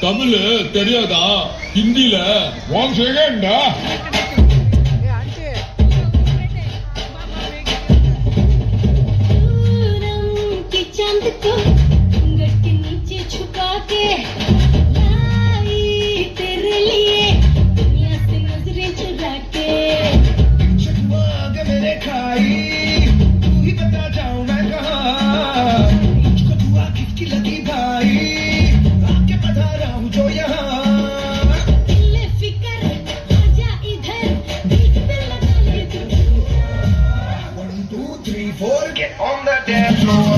தமிழ் தெரியாதா? ஹிந்தில 1 செகண்ட். चांद को घूंघट के नीचे छुपा के लाई तेरे लिए दुनिया से नजरें चुरा के मेरे खाई तू ही बता जाऊं मैं कहाँ मुझको दुआ किसकी लगी भाई आके बता रहा हूँ जो यहाँ ले फिकर आजा इधर बीच पे लगा ले तू 1 2 3 4 get on the dance floor.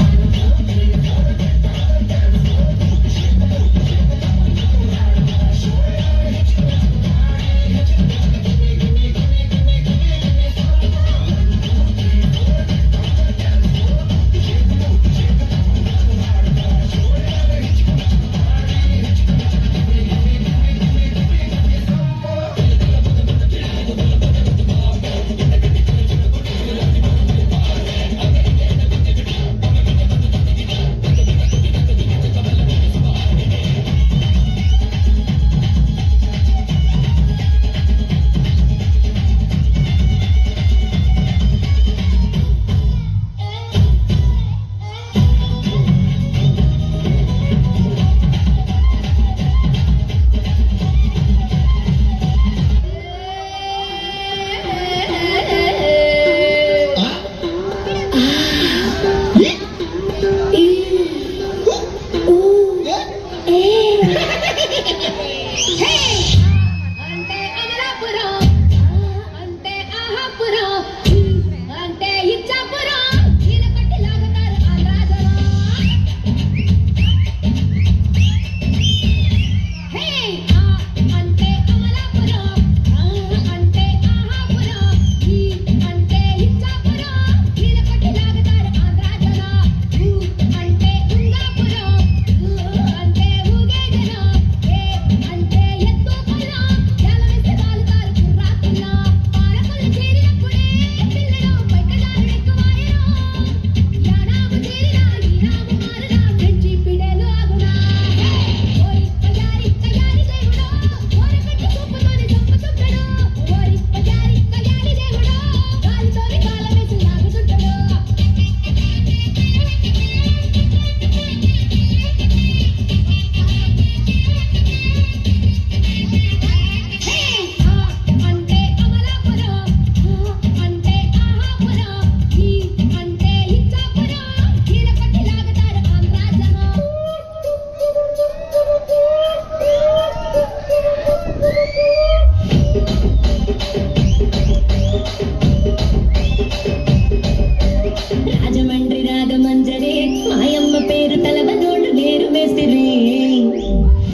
Rajahmundry రాగమంజరే మాయమ్మ పేరు తలవనోళ్ళు వేరు వేసిరి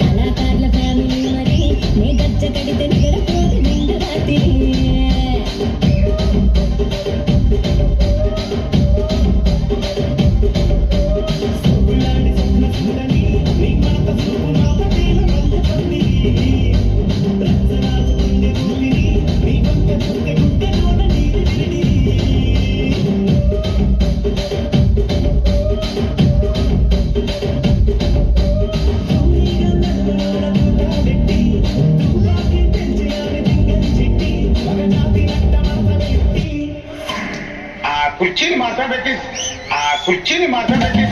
కళాకారుల ఫ్యామిలీ మరి నే గజ్జ కడితే నిగర పోతి నిండు రాత్రి కుర్చీని మాట్లాడబెట్టి